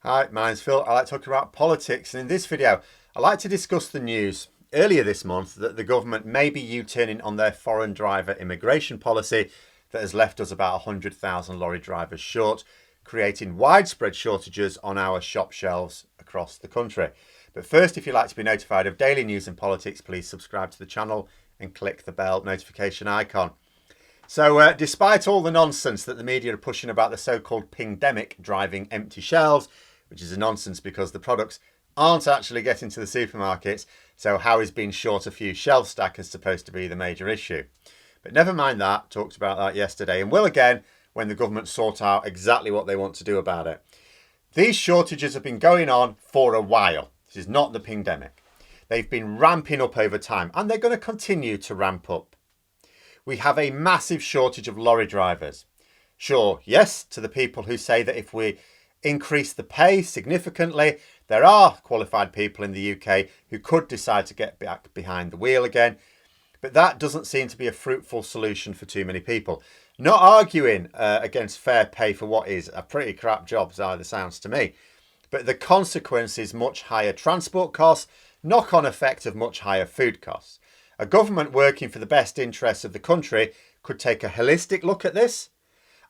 Hi, my name's Phil. I like talking about politics, and in this video, I like to discuss the news earlier this month that the government may be U-turning on their foreign driver immigration policy that has left us about 100,000 lorry drivers short, creating widespread shortages on our shop shelves across the country. But first, if you'd like to be notified of daily news and politics, please subscribe to the channel and click the bell notification icon. So despite all the nonsense that the media are pushing about the so-called pingdemic driving empty shelves, which is a nonsense because the products aren't actually getting to the supermarkets, so how is being short a few shelf stackers supposed to be the major issue? But never mind that, talked about that yesterday and will again when the government sort out exactly what they want to do about it. These shortages have been going on for a while. This is not the pingdemic. They've been ramping up over time and they're going to continue to ramp up. We have a massive shortage of lorry drivers. Sure, yes, to the people who say that if we increase the pay significantly, there are qualified people in the UK who could decide to get back behind the wheel again. But that doesn't seem to be a fruitful solution for too many people. Not arguing against fair pay for what is a pretty crap job, as either sounds to me. But the consequence is much higher transport costs, knock-on effect of much higher food costs. A government working for the best interests of the country could take a holistic look at this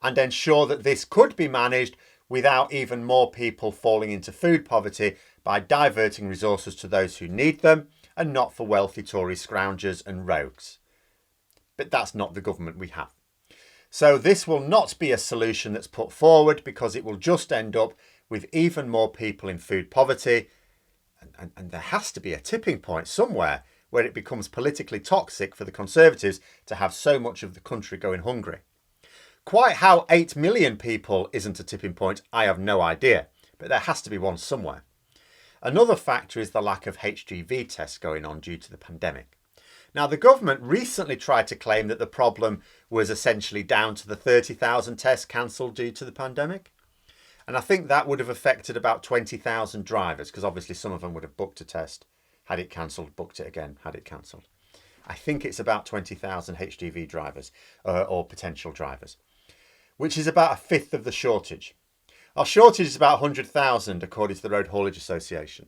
and ensure that this could be managed without even more people falling into food poverty by diverting resources to those who need them and not for wealthy Tory scroungers and rogues. But that's not the government we have. So this will not be a solution that's put forward because it will just end up with even more people in food poverty. And there has to be a tipping point somewhere where it becomes politically toxic for the Conservatives to have so much of the country going hungry. Quite how 8 million people isn't a tipping point, I have no idea, but there has to be one somewhere. Another factor is the lack of HGV tests going on due to the pandemic. Now, the government recently tried to claim that the problem was essentially down to the 30,000 tests cancelled due to the pandemic. And I think that would have affected about 20,000 drivers, because obviously some of them would have booked a test, had it cancelled, booked it again, had it cancelled. I think it's about 20,000 HGV drivers or potential drivers, which is about a fifth of the shortage. Our shortage is about 100,000 according to the Road Haulage Association.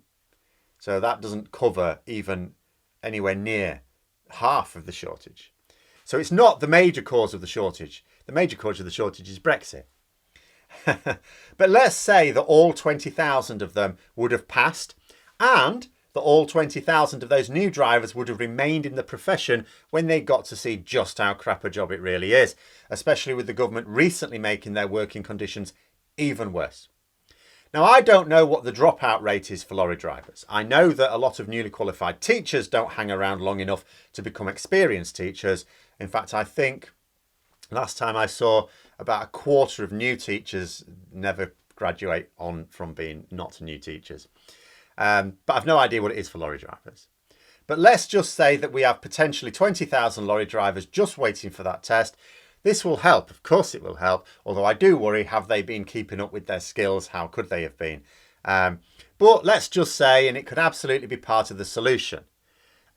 So that doesn't cover even anywhere near half of the shortage. So it's not the major cause of the shortage. The major cause of the shortage is Brexit. But let's say that all 20,000 of them would have passed and that all 20,000 of those new drivers would have remained in the profession when they got to see just how crap a job it really is, especially with the government recently making their working conditions even worse. Now, I don't know what the dropout rate is for lorry drivers. I know that a lot of newly qualified teachers don't hang around long enough to become experienced teachers. In fact, I think last time I saw about a quarter of new teachers never graduate on from being not new teachers. But I've no idea what it is for lorry drivers. But let's just say that we have potentially 20,000 lorry drivers just waiting for that test. This will help. Of course it will help. Although I do worry, have they been keeping up with their skills? How could they have been? But let's just say, and it could absolutely be part of the solution.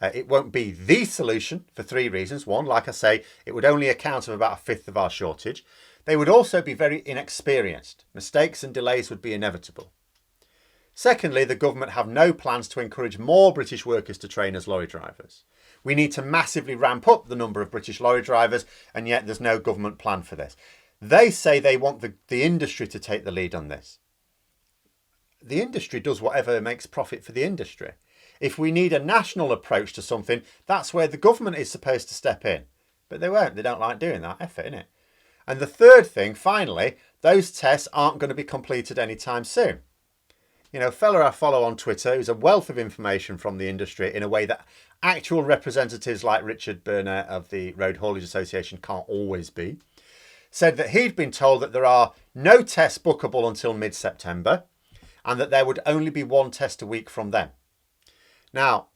It won't be the solution for three reasons. One, like I say, it would only account for about a fifth of our shortage. They would also be very inexperienced. Mistakes and delays would be inevitable. Secondly, the government have no plans to encourage more British workers to train as lorry drivers. We need to massively ramp up the number of British lorry drivers, and yet there's no government plan for this. They say they want the industry to take the lead on this. The industry does whatever makes profit for the industry. If we need a national approach to something, that's where the government is supposed to step in. But they won't. They don't like doing that effort, innit? And the third thing, finally, those tests aren't going to be completed anytime soon. You know, a fella I follow on Twitter who's a wealth of information from the industry in a way that actual representatives like Richard Burnett of the Road Haulage Association can't always be, said that he'd been told that there are no tests bookable until mid-September and that there would only be one test a week from then. Now,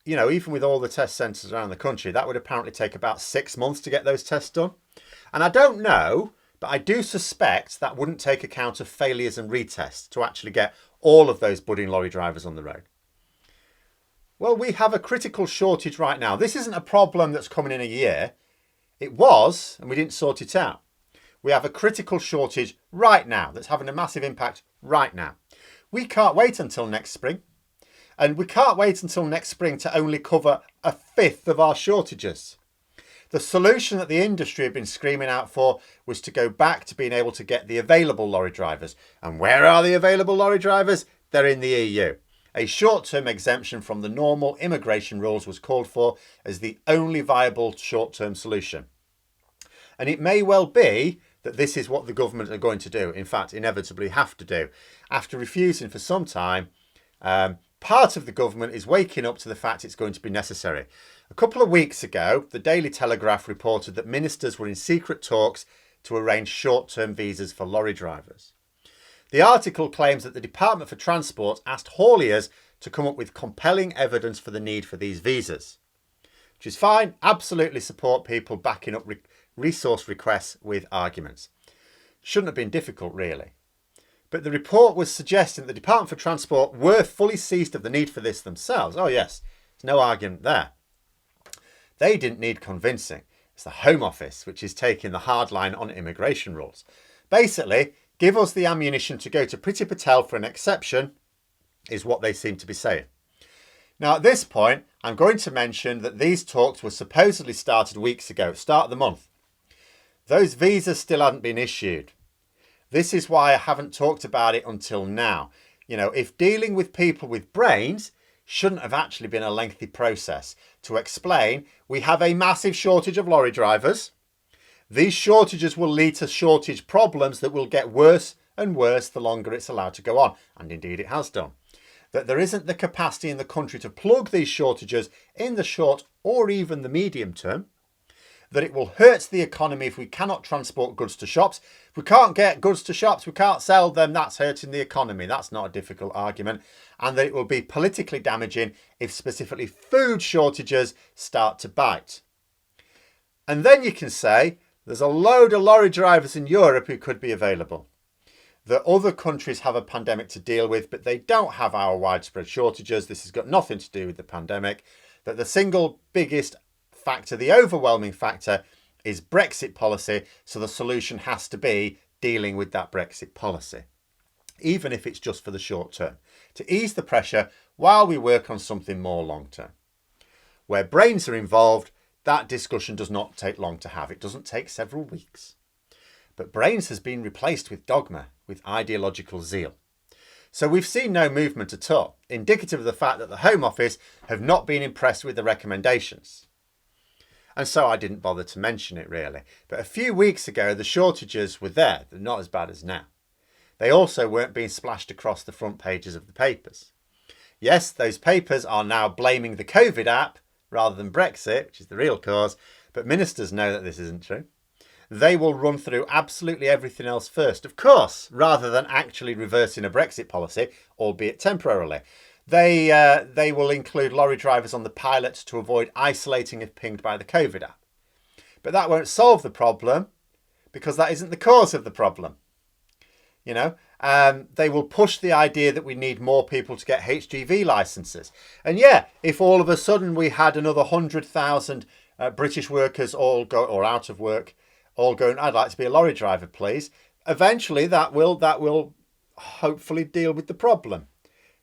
you know, even with all the test centres around the country, that would apparently take about 6 months to get those tests done. And I don't know, but I do suspect that wouldn't take account of failures and retests to actually get all of those budding lorry drivers on the road. Well, we have a critical shortage right now. This isn't a problem that's coming in a year. It was, and we didn't sort it out. We have a critical shortage right now that's having a massive impact right now. We can't wait until next spring. And we can't wait until next spring to only cover a fifth of our shortages. The solution that the industry had been screaming out for was to go back to being able to get the available lorry drivers. And where are the available lorry drivers? They're in the EU. A short-term exemption from the normal immigration rules was called for as the only viable short-term solution. And it may well be that this is what the government are going to do, in fact, inevitably have to do. After refusing for some time, part of the government is waking up to the fact it's going to be necessary. A couple of weeks ago, the Daily Telegraph reported that ministers were in secret talks to arrange short-term visas for lorry drivers. The article claims that the Department for Transport asked hauliers to come up with compelling evidence for the need for these visas, which is fine. Absolutely support people backing up resource requests with arguments. Shouldn't have been difficult, really. But the report was suggesting that the Department for Transport were fully seized of the need for this themselves. Oh yes, there's no argument there. They didn't need convincing. It's the Home Office which is taking the hard line on immigration rules. Basically, give us the ammunition to go to Priti Patel for an exception, is what they seem to be saying. Now at this point, I'm going to mention that these talks were supposedly started weeks ago, start of the month. Those visas still hadn't been issued. This is why I haven't talked about it until now. You know, if dealing with people with brains shouldn't have actually been a lengthy process to explain, we have a massive shortage of lorry drivers. These shortages will lead to shortage problems that will get worse and worse the longer it's allowed to go on. And indeed it has done. That there isn't the capacity in the country to plug these shortages in the short or even the medium term. That it will hurt the economy if we cannot transport goods to shops. If we can't get goods to shops, we can't sell them, that's hurting the economy. That's not a difficult argument. And that it will be politically damaging if specifically food shortages start to bite. And then you can say there's a load of lorry drivers in Europe who could be available. That other countries have a pandemic to deal with, but they don't have our widespread shortages. This has got nothing to do with the pandemic. That the single biggest factor, the overwhelming factor, is Brexit policy. So the solution has to be dealing with that Brexit policy, even if it's just for the short term, to ease the pressure while we work on something more long term. Where brains are involved, that discussion does not take long to have. It doesn't take several weeks. But brains has been replaced with dogma, with ideological zeal. So we've seen no movement at all, indicative of the fact that the Home Office have not been impressed with the recommendations. And so I didn't bother to mention it really. But a few weeks ago, the shortages were there. They're not as bad as now. They also weren't being splashed across the front pages of the papers. Yes, those papers are now blaming the COVID app rather than Brexit, which is the real cause. But ministers know that this isn't true. They will run through absolutely everything else first, of course, rather than actually reversing a Brexit policy, albeit temporarily. They will include lorry drivers on the pilot to avoid isolating if pinged by the COVID app. But that won't solve the problem because that isn't the cause of the problem. You know, they will push the idea that we need more people to get HGV licenses. And yeah, if all of a sudden we had another 100,000 British workers all go or out of work, all going, I'd like to be a lorry driver, please. Eventually that will hopefully deal with the problem.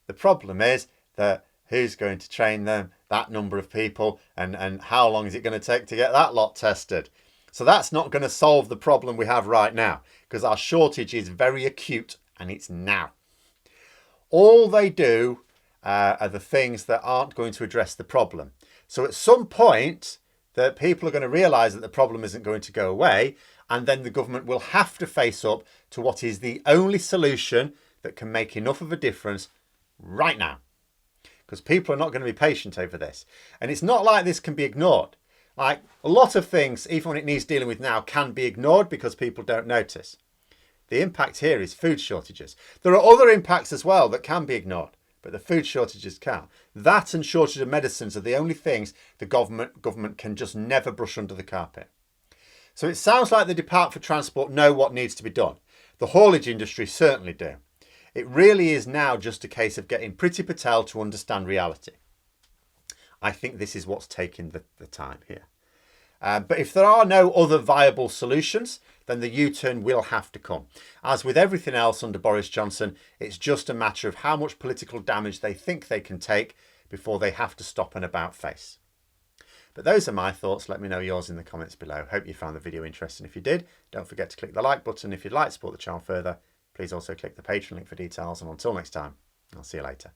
The problem is that who's going to train them, that number of people, and how long is it going to take to get that lot tested? So that's not going to solve the problem we have right now because our shortage is very acute and it's now. All they do are the things that aren't going to address the problem. So at some point, that people are going to realise that the problem isn't going to go away, and then the government will have to face up to what is the only solution that can make enough of a difference right now. Because people are not going to be patient over this. And it's not like this can be ignored. Like a lot of things, even when it needs dealing with now, can be ignored because people don't notice. The impact here is food shortages. There are other impacts as well that can be ignored, but the food shortages can't. That and shortage of medicines are the only things the government can just never brush under the carpet. So it sounds like the Department for Transport know what needs to be done. The haulage industry certainly do. It really is now just a case of getting Priti Patel to understand reality. I think this is what's taking the time here. But if there are no other viable solutions, then the U-turn will have to come. As with everything else under Boris Johnson, it's just a matter of how much political damage they think they can take before they have to stop an about-face. But those are my thoughts. Let me know yours in the comments below. Hope you found the video interesting. If you did, don't forget to click the like button. If you'd like to support the channel further, please also click the Patreon link for details. And until next time, I'll see you later.